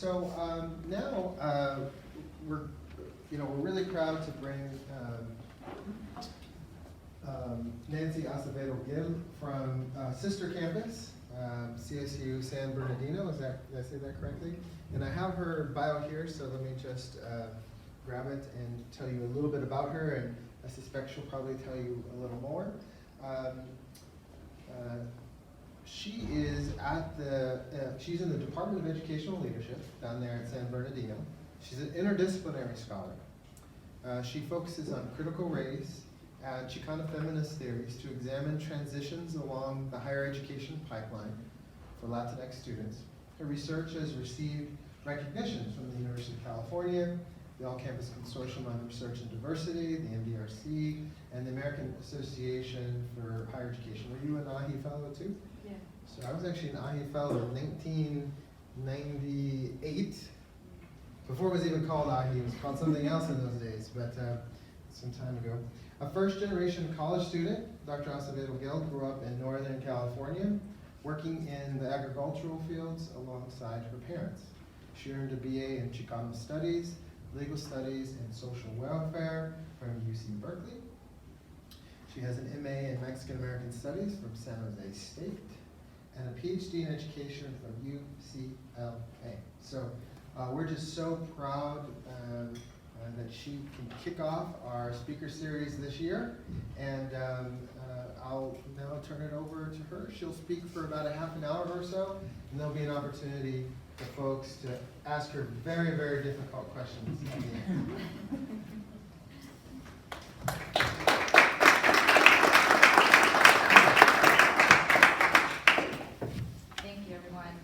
So now we're really proud to bring Nancy Acevedo-Gil from sister campus, CSU San Bernardino. Did I say that correctly? And I have her bio here, so let me just grab it and tell you a little bit about her, and I suspect she'll probably tell you a little more. She is at she's in the Department of Educational Leadership down there at San Bernardino. She's an interdisciplinary scholar. She focuses on critical race and Chicana feminist theories to examine transitions along the higher education pipeline for Latinx students. Her research has received recognition from the University of California, the All-Campus Consortium on Research and Diversity, the MDRC, and the American Association for Higher Education. Were you an AHI fellow too? Yeah. So I was actually an AHI fellow in 1998. Before it was even called AHI, it was called something else in those days, but some time ago. A first-generation college student, Dr. Acevedo-Gil grew up in Northern California, working in the agricultural fields alongside her parents. She earned a BA in Chicano Studies, Legal Studies, and Social Welfare from UC Berkeley. She has an MA in Mexican American Studies from San Jose State, and a PhD in Education from UCLA. So we're just so proud that she can kick off our speaker series this year, and I'll now turn it over to her. She'll speak for about a half an hour or so, and there'll be an opportunity for folks to ask her very, very difficult questions at the end. Thank you, everyone.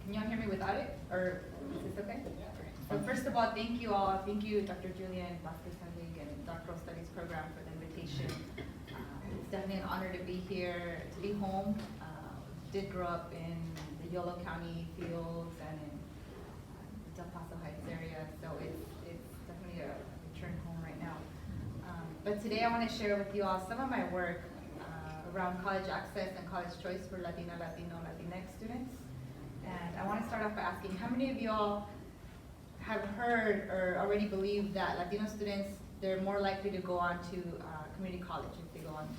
Can y'all hear me without it, or is this okay? So first of all, thank you all. Thank you, Dr. Julian, Vasquez-Hennig, and Doctoral Studies Program for the invitation. It's definitely an honor to be here, to be home. Did grow up in the Yolo County fields and in the Del Paso Heights area, so it's definitely a return home right now. But today I want to share with you all some of my work around college access and college choice for Latina, Latino, Latinx students. And I want to start off by asking, how many of y'all have heard or already believe that Latino students, they're more likely to go on to community college if they go on to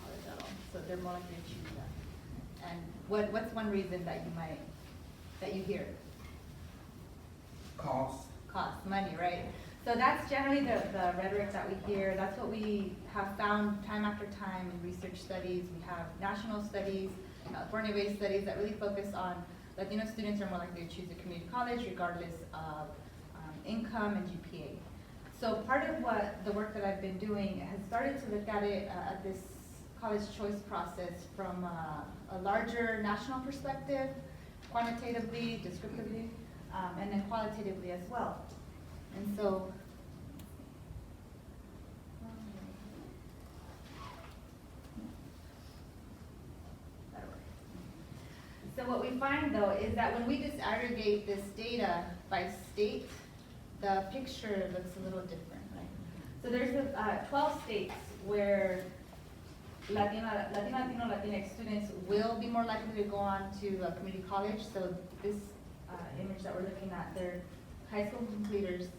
college at all? So they're more likely to choose that. And what's one reason that you hear? Cost. Cost, money, right? So that's generally the rhetoric that we hear. That's what we have found time after time in research studies. We have national studies, California-based studies that really focus on Latino students are more likely to choose a community college regardless of income and GPA. So part of what the work that I've been doing has started to look at it at this college choice process from a larger national perspective, quantitatively, descriptively, and then qualitatively as well. And so, so what we find though is that when we disaggregate this data by state, the picture looks a little different, right? So there's 12 states where Latino, Latinx students will be more likely to go on to a community college. So this image that we're looking at, they're high school completers,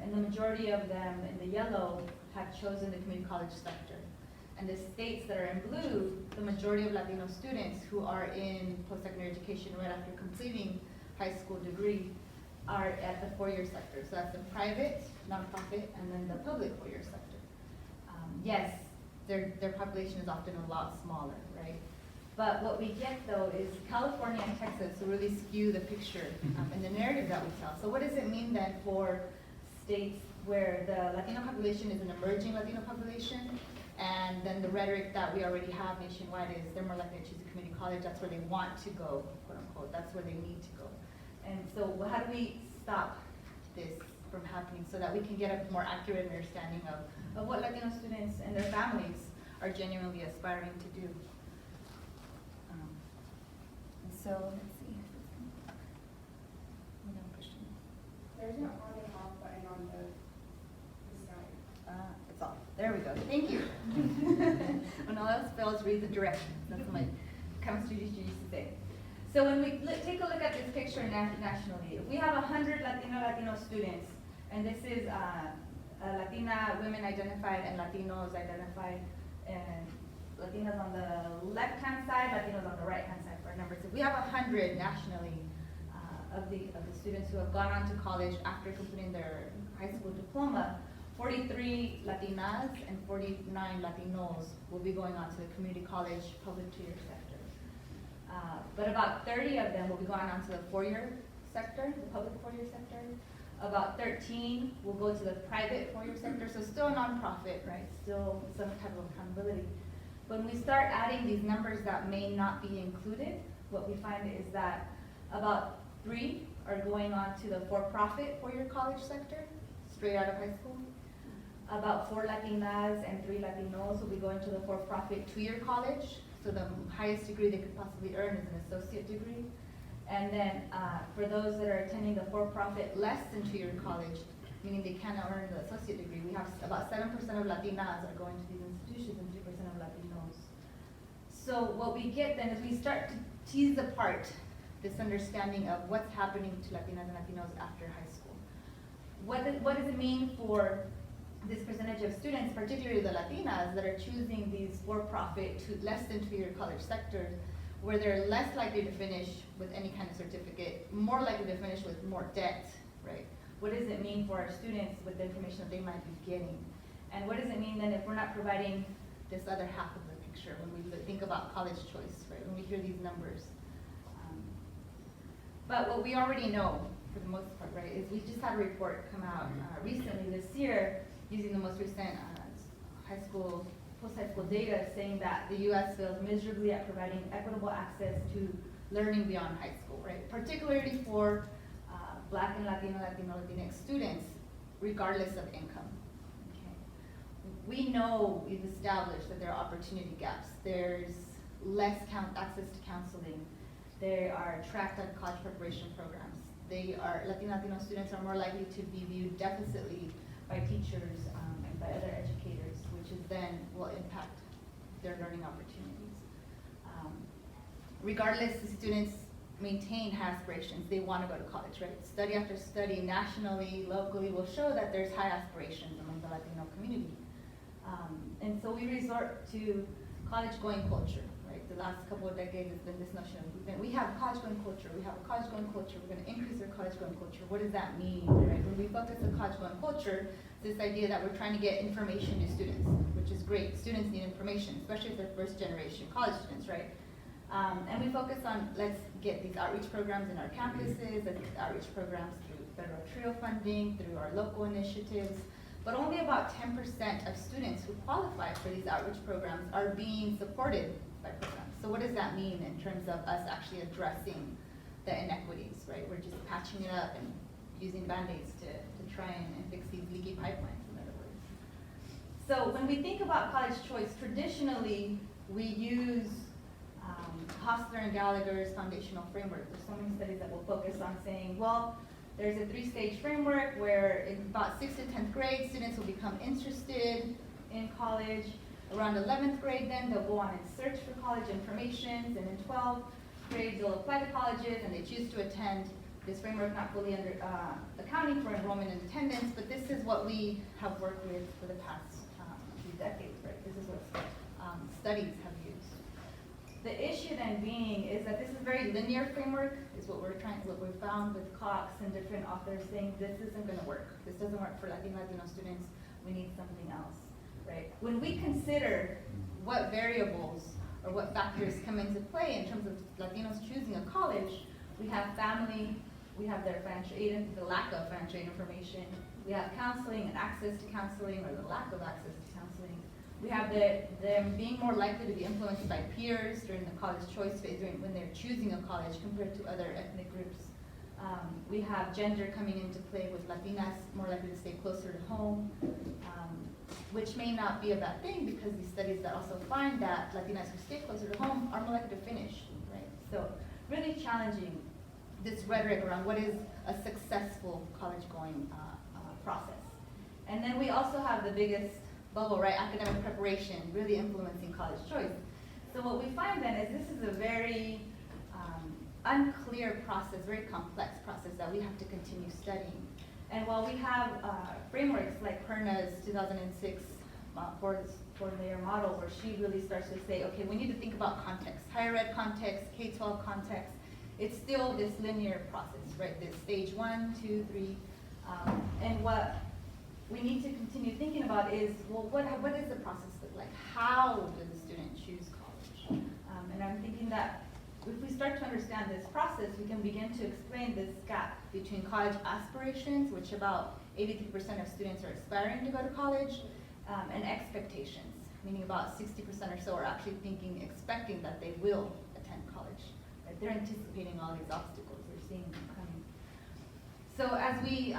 and the majority of them in the yellow have chosen the community college sector. And the states that are in blue, the majority of Latino students who are in post-secondary education right after completing high school degree are at the four-year sector. So that's the private, nonprofit, and then the public four-year sector. Yes, their population is often a lot smaller, right? But what we get though is California and Texas really skew the picture and the narrative that we tell. So what does it mean then for states where the Latino population is an emerging Latino population, and then the rhetoric that we already have nationwide is they're more likely to choose a community college, that's where they want to go, quote unquote, that's where they need to go. And so how do we stop this from happening so that we can get a more accurate understanding of what Latino students and their families are genuinely aspiring to do? And so, let's see. There's no on and off button on the side. There we go. Thank you. When all else fails, read the directions. That's my chemistry teacher used to say. So when we take a look at this picture nationally, if we have 100 Latino students, and this is Latina women identified and Latinos identified, and Latinos on the left-hand side, Latinos on the right-hand side for our numbers. If we have 100 nationally of the students who have gone on to college after completing their high school diploma, 43 Latinas and 49 Latinos will be going on to the community college public two-year sector. But about 30 of them will be going on to the four-year sector, the public four-year sector. About 13 will go to the private four-year sector, so still a nonprofit, right? Still some type of accountability. When we start adding these numbers that may not be included, what we find is that about 3 are going on to the for-profit four-year college sector, straight out of high school. About 4 Latinas and 3 Latinos will be going to the for-profit two-year college, so the highest degree they could possibly earn is an associate degree. And then for those that are attending the for-profit less than two-year college, meaning they cannot earn the associate degree, we have about 7% of Latinas are going to these institutions and 3% of Latinos. So what we get then is we start to tease apart this understanding of what's happening to Latinas and Latinos after high school. What does it mean for this percentage of students, particularly the Latinas, that are choosing these for-profit to less than two-year college sectors, where they're less likely to finish with any kind of certificate, more likely to finish with more debt, right? What does it mean for our students with the information that they might be getting? And what does it mean then if we're not providing this other half of the picture when we think about college choice, right? When we hear these numbers. But what we already know, for the most part, right, is we just had a report come out recently this year using the most recent high school, post-high school data saying that the U.S. fails miserably at providing equitable access to learning beyond high school, right? Particularly for Black and Latinx students, regardless of income. Okay. We know, we've established that there are opportunity gaps. There's less access to counseling. There are tracked at college preparation programs. Latino students are more likely to be viewed deficitly by teachers and by other educators, which is then will impact their learning opportunities. Regardless, the students maintain high aspirations. They want to go to college, right? Study after study, nationally, locally, will show that there's high aspirations among the Latino community. And so we resort to college-going culture, right? The last couple of decades has been this notion of, we have college-going culture, we have a college-going culture, we're going to increase our college-going culture. What does that mean, right? When we focus on college-going culture, it's this idea that we're trying to get information to students, which is great. Students need information, especially if they're first-generation college students, right? And we focus on, let's get these outreach programs in our campuses, let's get outreach programs through federal TRIO funding, through our local initiatives, but only about 10% of students who qualify for these outreach programs are being supported by programs. So what does that mean in terms of us actually addressing the inequities, right? We're just patching it up and using Band-Aids to try and fix these leaky pipelines, in other words. So when we think about college choice, traditionally we use Hostler and Gallagher's foundational framework. There's so many studies that will focus on saying, well, there's a 3-stage framework where in about 6th to 10th grade, students will become interested in college. Around 11th grade then, they'll go on and search for college information, and in 12th grade, they'll apply to colleges and they choose to attend. This framework not fully accounting for enrollment and attendance, but this is what we have worked with for the past few decades, right? This is what studies have used. The issue then being is that this is a very linear framework, is what we found with Cox and different authors saying this isn't going to work. This doesn't work for Latino students. We need something else, right? When we consider what variables or what factors come into play in terms of Latinos choosing a college, we have family, we have their financial aid, the lack of financial aid information, we have counseling and access to counseling or the lack of access to counseling. We have them being more likely to be influenced by peers during the college choice phase, when they're choosing a college compared to other ethnic groups. We have gender coming into play with Latinas more likely to stay closer to home, which may not be a bad thing because these studies that also find that Latinas who stay closer to home are more likely to finish, right? So really challenging this rhetoric around what is a successful college-going process. And then we also have the biggest bubble, right? Academic preparation really influencing college choice. So what we find then is this is a very unclear process, very complex process that we have to continue studying. And while we have frameworks like Perna's 2006 four-layer model, where she really starts to say, okay, we need to think about context, higher ed context, K-12 context, it's still this linear process, right? This stage 1, 2, 3, and what we need to continue thinking about is, well, what does the process look like? How does the student choose college? And I'm thinking that if we start to understand this process, we can begin to explain this gap between college aspirations, which about 83% of students are aspiring to go to college, and expectations, meaning about 60% or so are actually expecting that they will attend college. Right? They're anticipating all these obstacles, they're seeing them coming. So as we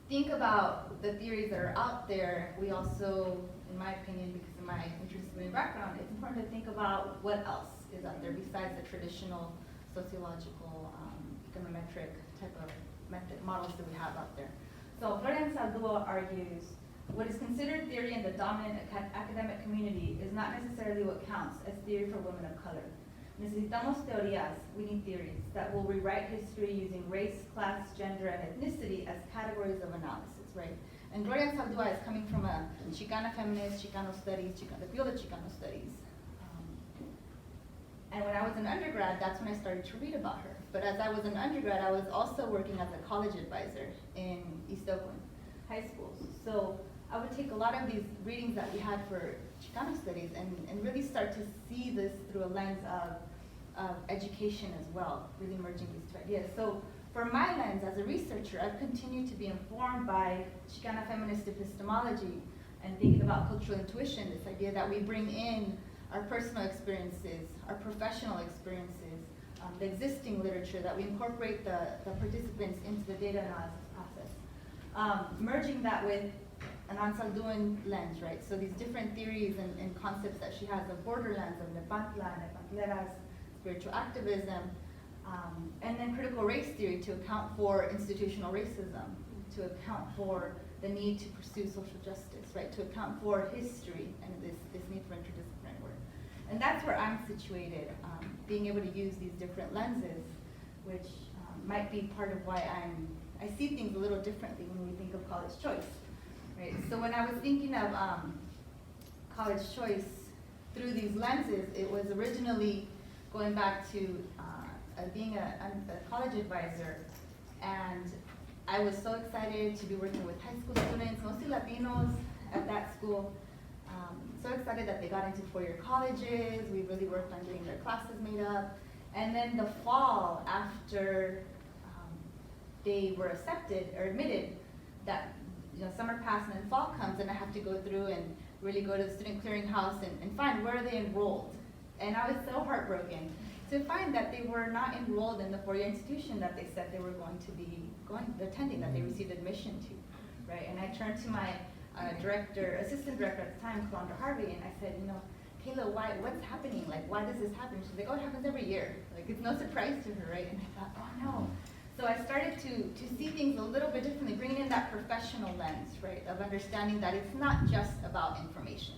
think about the theories that are out there, we also, in my opinion, because of my interdisciplinary background, it's important to think about what else is out there besides the traditional sociological, econometric type of models that we have out there. So Florian Saldúa argues, what is considered theory in the dominant academic community is not necessarily what counts as theory for women of color. Necesitamos teorías, we need theories, that will rewrite history using race, class, gender, and ethnicity as categories of analysis, right? And Gloria Saldúa is coming from a Chicana feminist, Chicano studies, the field of Chicano studies. And when I was an undergrad, that's when I started to read about her. But as I was an undergrad, I was also working as a college advisor in East Oakland high schools. So I would take a lot of these readings that we had for Chicano studies and really start to see this through a lens of education as well, really merging these two ideas. So for my lens as a researcher, I've continued to be informed by Chicana feminist epistemology and thinking about cultural intuition, this idea that we bring in our personal experiences, our professional experiences, the existing literature, that we incorporate the participants into the data analysis process. Merging that with an Ansalduan lens, right? So these different theories and concepts that she has of borderlands, of Nepantia, Nepantleras, spiritual activism, and then critical race theory to account for institutional racism, to account for the need to pursue social justice, right? To account for history and this need for interdisciplinary work. And that's where I'm situated, being able to use these different lenses, which might be part of why I see things a little differently when we think of college choice, right? So when I was thinking of college choice through these lenses, it was originally going back to being a college advisor, and I was so excited to be working with high school students, mostly Latinos at that school. So excited that they got into four-year colleges. We really worked on getting their classes made up. And then the fall, after they were accepted or admitted, that summer passed and then fall comes, and I have to go through and really go to the student clearinghouse and find where they enrolled. And I was so heartbroken to find that they were not enrolled in the four-year institution that they said they were going to be attending, that they received admission to, right? And I turned to my assistant director at the time, Calandra Harvey, and I said, Kayla, what's happening? Like, why does this happen? She's like, oh, it happens every year. Like, it's no surprise to her, right? And I thought, oh no. So I started to see things a little bit differently, bringing in that professional lens, right, of understanding that it's not just about information.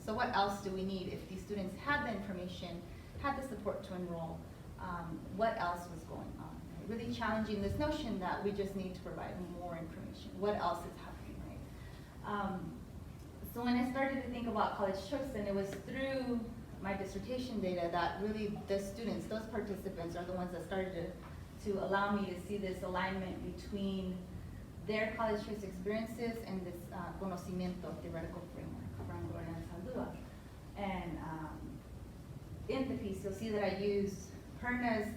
So what else do we need if these students had the information, had the support to enroll? What else was going on? Right? Really challenging this notion that we just need to provide more information. What else is happening, right? So when I started to think about college choice, and it was through my dissertation data that really the students, those participants, are the ones that started to allow me to see this alignment between their college choice experiences and this conocimiento theoretical framework from Gloria Saldúa. And in the piece, you'll see that I use Perna's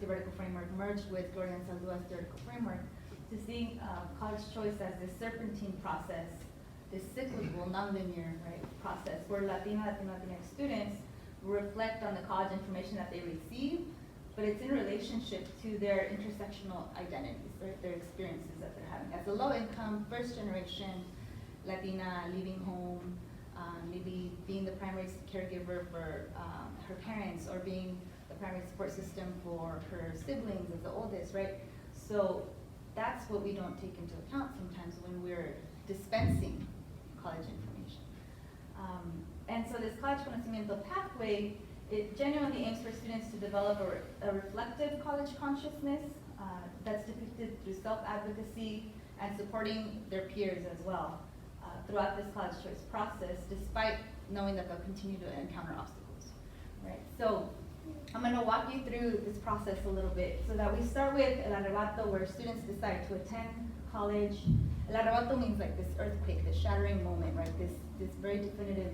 theoretical framework merged with Gloria Saldúa's theoretical framework to see college choice as this serpentine process, this cyclical, nonlinear, right, process where Latinx students reflect on the college information that they receive, but it's in relationship to their intersectional identities, right, their experiences that they're having. As a low-income, first-generation Latina leaving home, maybe being the primary caregiver for her parents, or being the primary support system for her siblings as the oldest, right? So that's what we don't take into account sometimes when we're dispensing college information. And so this College-Conocimiento pathway, it genuinely aims for students to develop a reflective college consciousness that's depicted through self-advocacy and supporting their peers as well throughout this college choice process, despite knowing that they'll continue to encounter obstacles, right? So I'm gonna walk you through this process a little bit so that we start with el arrebato, where students decide to attend college. El arrebato means like this earthquake, this shattering moment, right? This very definitive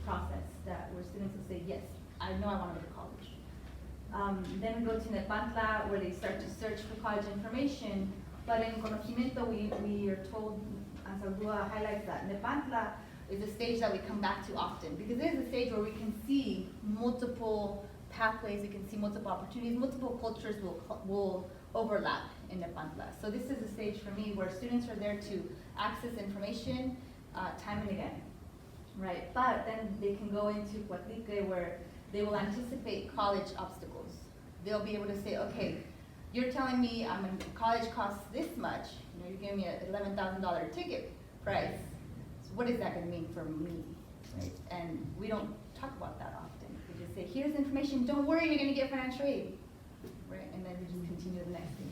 process where students will say, yes, I know I want to go to college. Then we go to Nepantia, where they start to search for college information. But in Conocimiento, we are told, as Ardua highlights that, Nepantia is a stage that we come back to often, because it is a stage where we can see multiple pathways, we can see multiple opportunities, multiple cultures will overlap in Nepantia. So this is a stage for me where students are there to access information time and again, right? But then they can go into Cuatlique, where they will anticipate college obstacles. They'll be able to say, okay, you're telling me college costs this much, you're giving me an $11,000 ticket price. So what is that gonna mean for me, right? And we don't talk about that often. We just say, here's information, don't worry, you're gonna get financial aid, right? And then we just continue the next thing.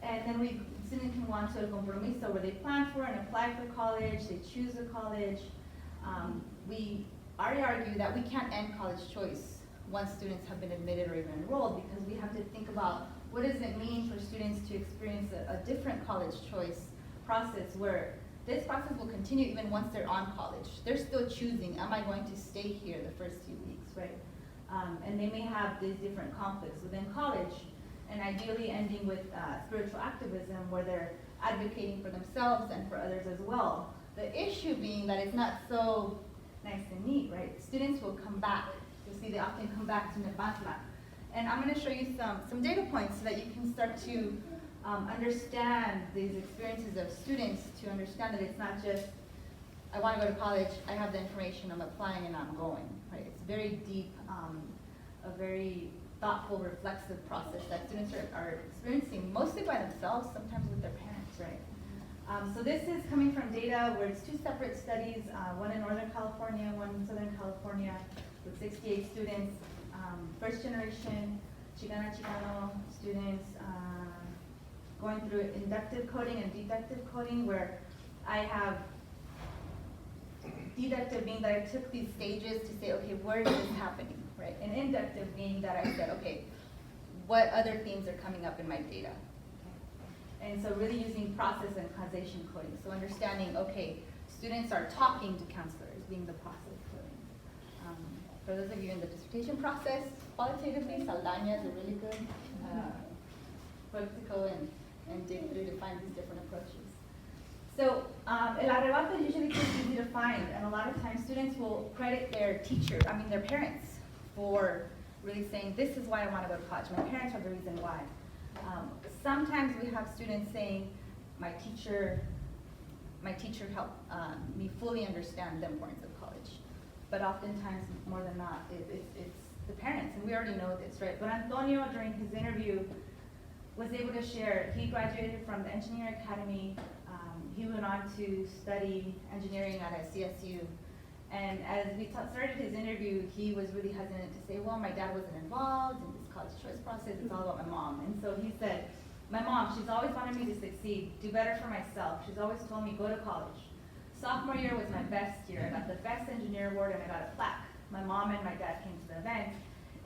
And then students can go on to a compromiso, where they plan for and apply for college, they choose a college. We already argue that we can't end college choice once students have been admitted or even enrolled, because we have to think about what does it mean for students to experience a different college choice process, where this process will continue even once they're on college. They're still choosing, am I going to stay here the first few weeks, right? And they may have these different conflicts within college, and ideally ending with spiritual activism, where they're advocating for themselves and for others as well. The issue being that it's not so nice and neat, right? Students will come back. You'll see they often come back to Nepantia. And I'm gonna show you some data points so that you can start to understand these experiences of students, to understand that it's not just, I wanna go to college, I have the information, I'm applying and I'm going, right? It's very deep, a very thoughtful, reflexive process that students are experiencing, mostly by themselves, sometimes with their parents, right? So this is coming from data where it's two separate studies, one in Northern California, one in Southern California, with 68 students, first generation Chicano students, going through inductive coding and deductive coding, where I have deductive being that I took these stages to say, okay, where is this happening, right? And inductive being that I said, okay, what other themes are coming up in my data? And so really using process and causation coding. So understanding, okay, students are talking to counselors, being the process coding. For those of you in the dissertation process, qualitatively, Saldaña is a really good book to go and dig through to find these different approaches. So el arrebato usually is easy to find, and a lot of times students will credit their their parents, for really saying, this is why I want to go to college. My parents are the reason why. Sometimes we have students saying, my teacher helped me fully understand the importance of college. But oftentimes, more than not, it's the parents, and we already know this, right? But Antonio, during his interview, was able to share, he graduated from the Engineering Academy. He went on to study engineering at a CSU. And as we started his interview, he was really hesitant to say, well, my dad wasn't involved in this college choice process, it's all about my mom. And so he said, my mom, she's always wanted me to succeed, do better for myself. She's always told me, go to college. Sophomore year was my best year. I got the best engineer award and I got a plaque. My mom and my dad came to the event,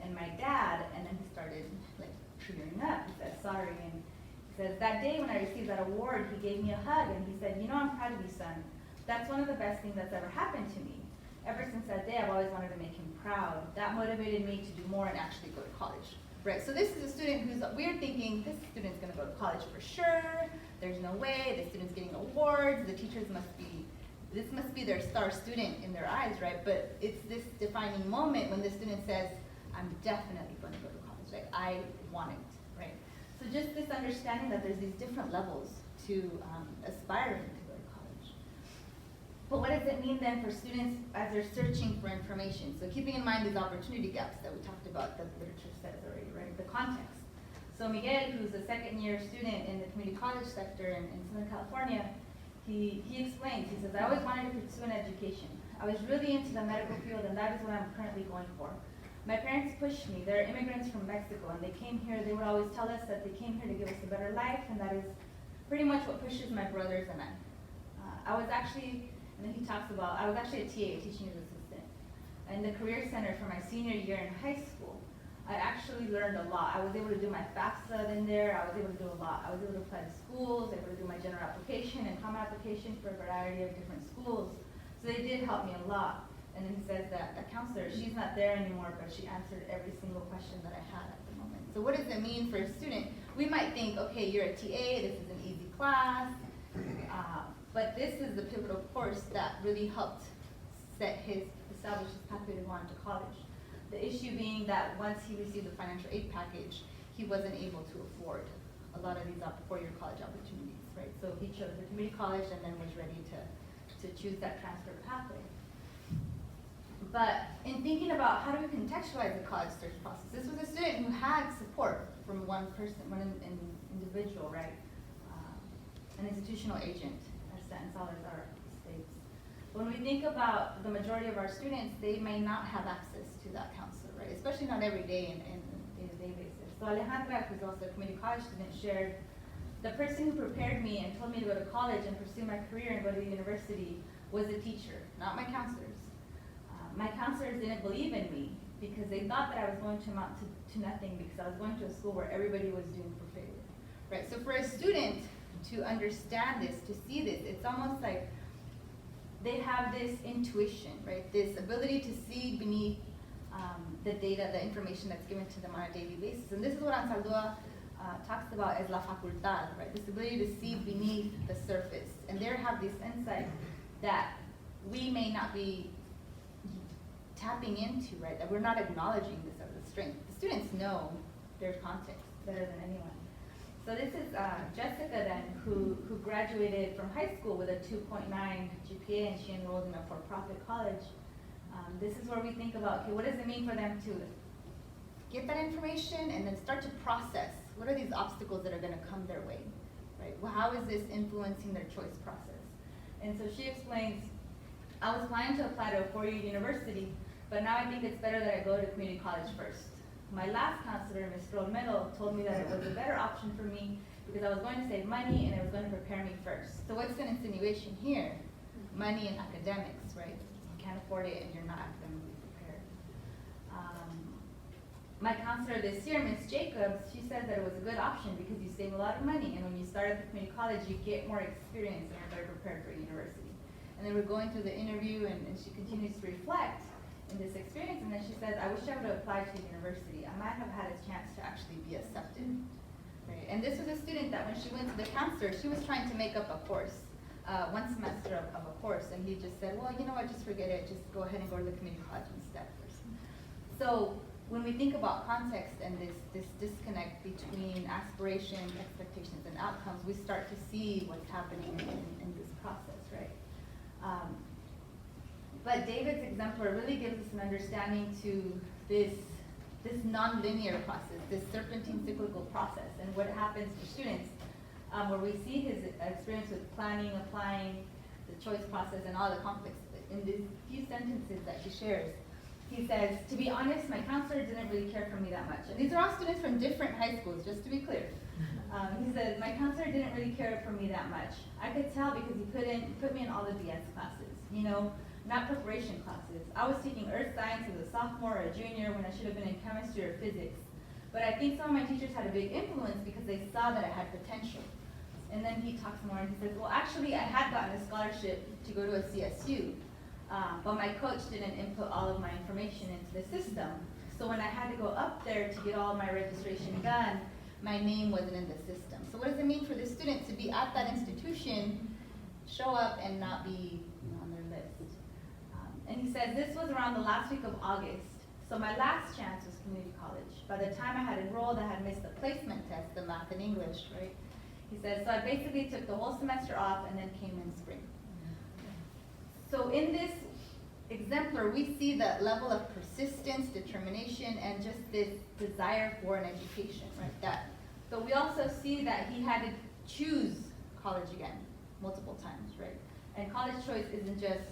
and my dad, and then he started like tearing up. He said, sorry. And he says, that day when I received that award, he gave me a hug and he said, you know, I'm proud of you, son. That's one of the best things that's ever happened to me. Ever since that day, I've always wanted to make him proud. That motivated me to do more and actually go to college. Right, so this is a student who's, we're thinking, this student's gonna go to college for sure. There's no way, the student's getting awards, the teachers this must be their star student in their eyes, right? But it's this defining moment when the student says, I'm definitely gonna go to college, like I want it, right? So just this understanding that there's these different levels to aspiring to go to college. But what does it mean then for students as they're searching for information? So keeping in mind these opportunity gaps that we talked about, that the literature says already, right? The context. So Miguel, who's a second year student in the community college sector in Southern California, he explains, he says, I always wanted to pursue an education. I was really into the medical field, and that is what I'm currently going for. My parents pushed me. They're immigrants from Mexico, and they came here. They would always tell us that they came here to give us a better life, and that is pretty much what pushes my brothers and I. I was actually, and then he talks about, I was actually a TA, teaching assistant, in the Career Center for my senior year in high school. I actually learned a lot. I was able to do my FAFSA in there. I was able to do a lot. I was able to apply to schools, able to do my general application and common application for a variety of different schools. So they did help me a lot. And then he says that the counselor, she's not there anymore, but she answered every single question that I had at the moment. So what does it mean for a student? We might think, okay, you're a TA, this is an easy class, but this is the pivotal course that really helped establish his pathway to go on to college. The issue being that once he received the financial aid package, he wasn't able to afford a lot of these four-year college opportunities, right? So he chose the community college and then was ready to choose that transfer pathway. But in thinking about how do we contextualize the college search process, this was a student who had support from one person, one individual, right? An institutional agent, as our states. When we think about the majority of our students, they may not have access to that counselor, right? Especially not every day in day-to-day basis. So Alejandra, who's also a community college student, shared, the person who prepared me and told me to go to college and pursue my career and go to the university was a teacher, not my counselors. My counselors didn't believe in me because they thought that I was going to amount to nothing because I was going to a school where everybody was doomed for failure, right? So for a student to understand this, to see this, it's almost like they have this intuition, right? This ability to see beneath the data, the information that's given to them on a daily basis. And this is what Ansaldúa talks about as la facultad, right? This ability to see beneath the surface. And they have this insight that we may not be tapping into, right? That we're not acknowledging this as a strength. The students know their context better than anyone. So this is Jessica then, who graduated from high school with a 2.9 GPA, and she enrolled in a for-profit college. This is where we think about, okay, what does it mean for them to get that information and then start to process? What are these obstacles that are gonna come their way, right? Well, how is this influencing their choice process? And so she explains, I was planning to apply to a four-year university, but now I think it's better that I go to community college first. My last counselor, Ms. Romero, told me that it was a better option for me because I was going to save money and it was going to prepare me first. So what's an insinuation here? Money and academics, right? You can't afford it and you're not academically prepared. My counselor this year, Ms. Jacobs, she said that it was a good option because you save a lot of money, and when you start at the community college, you get more experience and you're better prepared for university. And then we're going through the interview, and she continues to reflect in this experience, and then she says, I wish I would have applied to the university. I might have had a chance to actually be accepted. Right? And this was a student that when she went to the counselor, she was trying to make up a course, one semester of a course, and he just said, well, you know what, just forget it, just go ahead and go to the community college instead first. So when we think about context and this disconnect between aspirations, expectations, and outcomes, we start to see what's happening in this process, right? But David's exemplar really gives us an understanding to this non-linear process, this serpentine cyclical process, and what happens for students, where we see his experience with planning, applying, the choice process, and all the conflicts. In these few sentences that he shares, he says, to be honest, my counselor didn't really care for me that much. And these are all students from different high schools, just to be clear. He said, my counselor didn't really care for me that much. I could tell because he put me in all the DS classes, you know, not preparation classes. I was taking earth science as a sophomore or a junior when I should have been in chemistry or physics. But I think some of my teachers had a big influence because they saw that I had potential. And then he talks more and he says, well, actually, I had gotten a scholarship to go to a CSU, but my coach didn't input all of my information into the system. So when I had to go up there to get all of my registration done, my name wasn't in the system. So what does it mean for the student to be at that institution, show up, and not be on their list? And he said, this was around the last week of August. So my last chance was community college. By the time I had enrolled, I had missed the placement test, the math and English, right? He said, so I basically took the whole semester off and then came in spring. So in this exemplar, we see that level of persistence, determination, and just this desire for an education, right? But we also see that he had to choose college again. multiple times, right? And college choice isn't just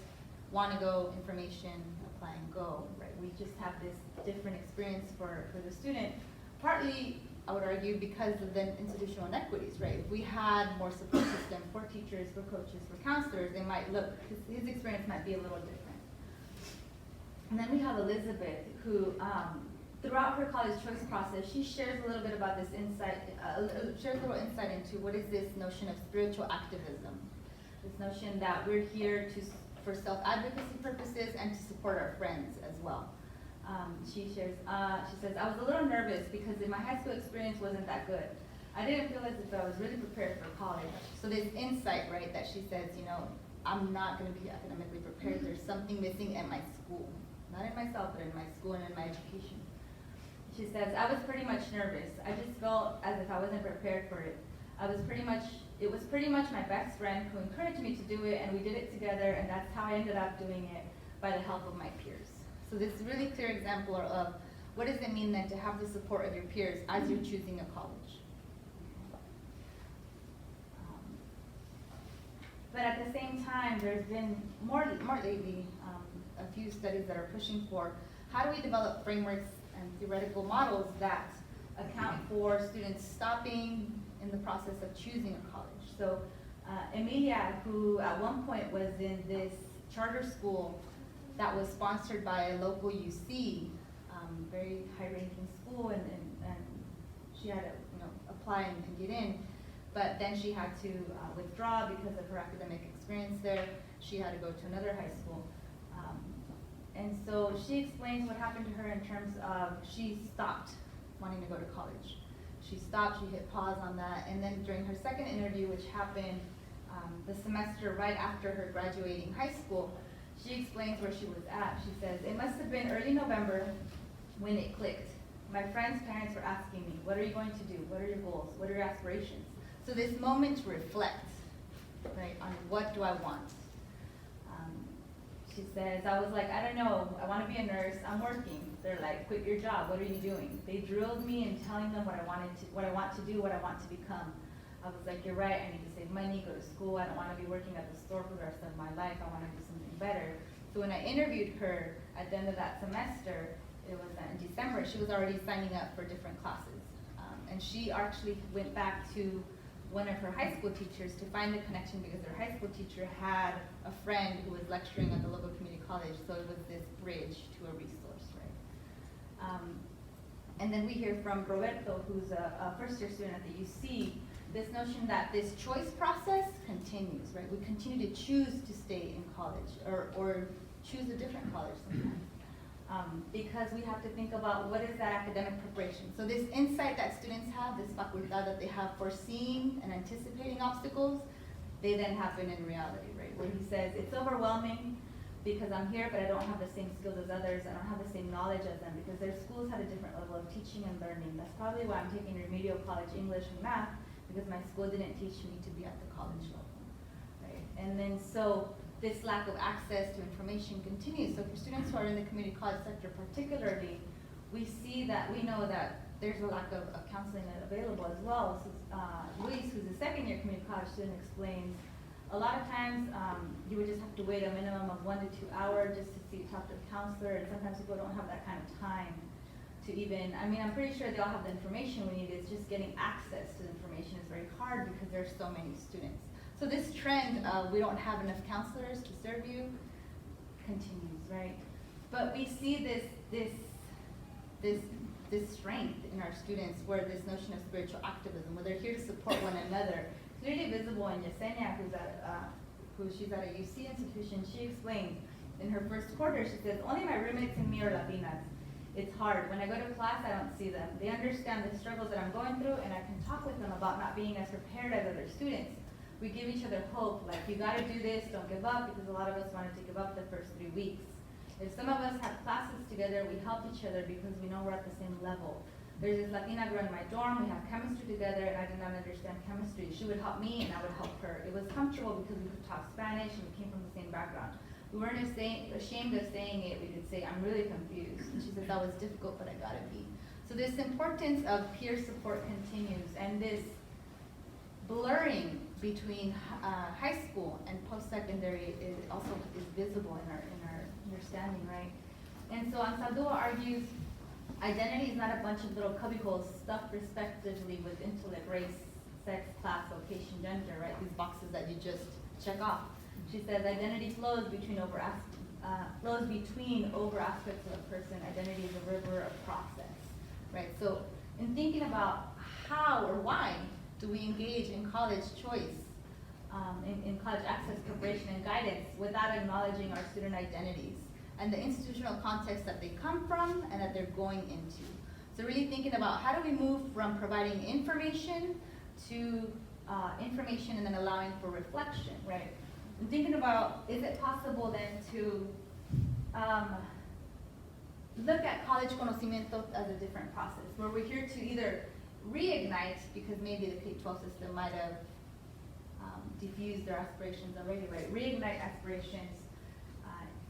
wanna go, information, apply and go, right? We just have this different experience for the student, partly, I would argue, because of the institutional inequities, right? If we had more support system for teachers, for coaches, for counselors, they might look, his experience might be a little different. And then we have Elizabeth, who, throughout her college choice process, she shares a little bit about this insight, shares a little insight into what is this notion of spiritual activism. This notion that we're here for self-advocacy purposes and to support our friends as well. She says, I was a little nervous because my high school experience wasn't that good. I didn't feel as if I was really prepared for college. So this insight, right, that she says, you know, I'm not gonna be academically prepared. There's something missing at my school. Not in myself, but in my school and in my education. She says, I was pretty much nervous. I just felt as if I wasn't prepared for it. It was pretty much my best friend who encouraged me to do it, and we did it together, and that's how I ended up doing it, by the help of my peers. So this is a really clear example of what does it mean then to have the support of your peers as you're choosing a college. But at the same time, there's been more lately, a few studies that are pushing for how do we develop frameworks and theoretical models that account for students stopping in the process of choosing a college. So Emilia, who at one point was in this charter school that was sponsored by a local UC, very high-ranking school, and she had to apply and get in, but then she had to withdraw because of her academic experience there. She had to go to another high school. And so she explains what happened to her in terms of she stopped wanting to go to college. She stopped, she hit pause on that, and then during her second interview, which happened the semester right after her graduating high school, she explains where she was at. She says, it must have been early November when it clicked. My friends' parents were asking me, what are you going to do? What are your goals? What are your aspirations? So this moment to reflect, right, on what do I want? She says, I was like, I don't know, I want to be a nurse, I'm working. They're like, quit your job, what are you doing? They drilled me in telling them what I want to do, what I want to become. I was like, you're right, I need to save money, go to school, I don't want to be working at the store for the rest of my life, I want to do something better. So when I interviewed her at the end of that semester, it was in December, she was already signing up for different classes. And she actually went back to one of her high school teachers to find the connection because her high school teacher had a friend who was lecturing at the local community college, so it was this bridge to a resource, right? And then we hear from Roberto, who's a first-year student at the UC, this notion that this choice process continues, right? We continue to choose to stay in college or choose a different college sometimes. Because we have to think about what is that academic preparation. So this insight that students have, this facultad that they have foreseeing and anticipating obstacles, they then happen in reality, right? Where he says, it's overwhelming because I'm here, but I don't have the same skills as others. I don't have the same knowledge as them because their schools had a different level of teaching and learning. That's probably why I'm taking remedial college English and math, because my school didn't teach me to be at the college level, right? And then so, this lack of access to information continues. So for students who are in the community college sector particularly, we know that there's a lack of counseling available as well. So, Luis, who's a second-year community college student, explains a lot of times you would just have to wait a minimum of 1 to 2 hours just to talk to a counselor, and sometimes people don't have that kind of time to even, I'm pretty sure they all have the information we need. It's just getting access to the information is very hard because there's so many students. So this trend of we don't have enough counselors to serve you continues, right? But we see this strength in our students where this notion of spiritual activism, where they're here to support one another, clearly visible in Yesenia, she's at a UC institution. She explained in her first quarter, she says, only my roommates and me are Latinas. It's hard. When I go to class, I don't see them. They understand the struggles that I'm going through, and I can talk with them about not being as prepared as other students. We give each other hope, like, you gotta do this, don't give up, because a lot of us wanted to give up the first 3 weeks. If some of us have classes together, we help each other because we know we're at the same level. There's this Latina girl in my dorm, we have chemistry together, and I did not understand chemistry. She would help me, and I would help her. It was comfortable because we could talk Spanish, and we came from the same background. We weren't ashamed of saying it. We could say, I'm really confused. And she said, that was difficult, but I gotta be. So this importance of peer support continues, and this blurring between high school and post-secondary also is visible in our understanding, right? And so Ansadua argues identity is not a bunch of little cubicles stuffed respectively with intellect, race, sex, class, location, gender, right? These boxes that you just check off. She says identity flows between over aspects of a person. Identity is a river of process, right? So in thinking about how or why do we engage in college choice, in college access, preparation, and guidance without acknowledging our student identities and the institutional context that they come from and that they're going into. So really thinking about how do we move from providing information to information and then allowing for reflection, right? And thinking about, is it possible then to look at College-Conocimiento as a different process, where we're here to either reignite, because maybe the K-12 system might have diffused their aspirations already, right? Reignite aspirations,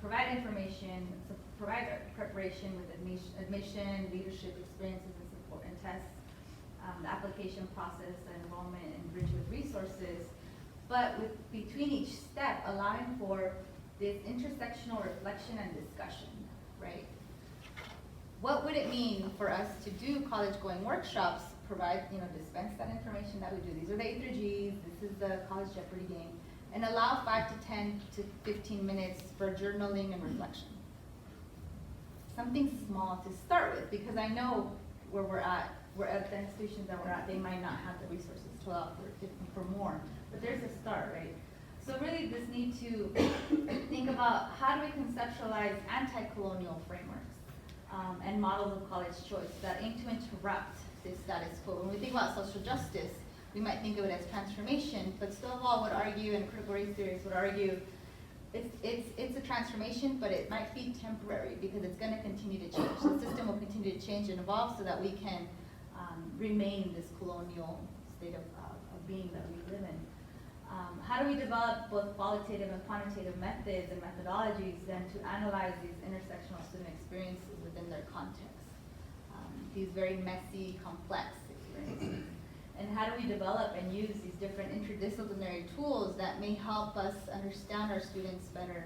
provide information, so provide preparation with admission, leadership experiences and support and tests, the application process, and enrollment, and enrich with resources, but between each step, allowing for this intersectional reflection and discussion, right? What would it mean for us to do college-going workshops, provide, dispense that information that we do? These are the A through Gs, this is the College Jeopardy game, and allow 5 to 10 to 15 minutes for journaling and reflection. Something small to start with, because I know where we're at the institutions that we're at, they might not have the resources to allow for more, but there's a start, right? So really this need to think about how do we conceptualize anti-colonial frameworks and models of college choice that aim to interrupt this status quo. When we think about social justice, we might think of it as transformation, but Stonewall would argue, and critical race theorists would argue, it's a transformation, but it might be temporary because it's going to continue to change. The system will continue to change and evolve so that we can remain in this colonial state of being that we live in. How do we develop both qualitative and quantitative methods and methodologies then to analyze these intersectional student experiences within their context? These very messy, complex experiences. And how do we develop and use these different interdisciplinary tools that may help us understand our students better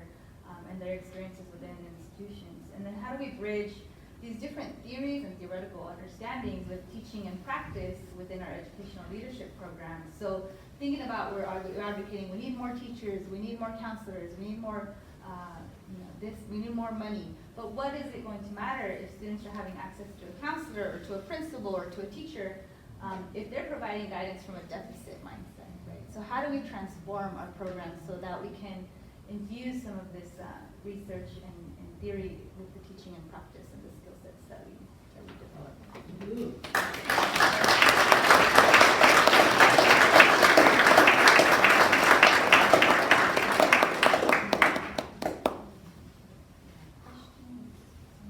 and their experiences within institutions? And then how do we bridge these different theories and theoretical understandings with teaching and practice within our educational leadership programs? So thinking about we're advocating, we need more teachers, we need more counselors, we need more we need more money. But what is it going to matter if students are having access to a counselor or to a principal or to a teacher if they're providing guidance from a deficit mindset, right? So how do we transform our programs so that we can infuse some of this research and theory with the teaching and practice in the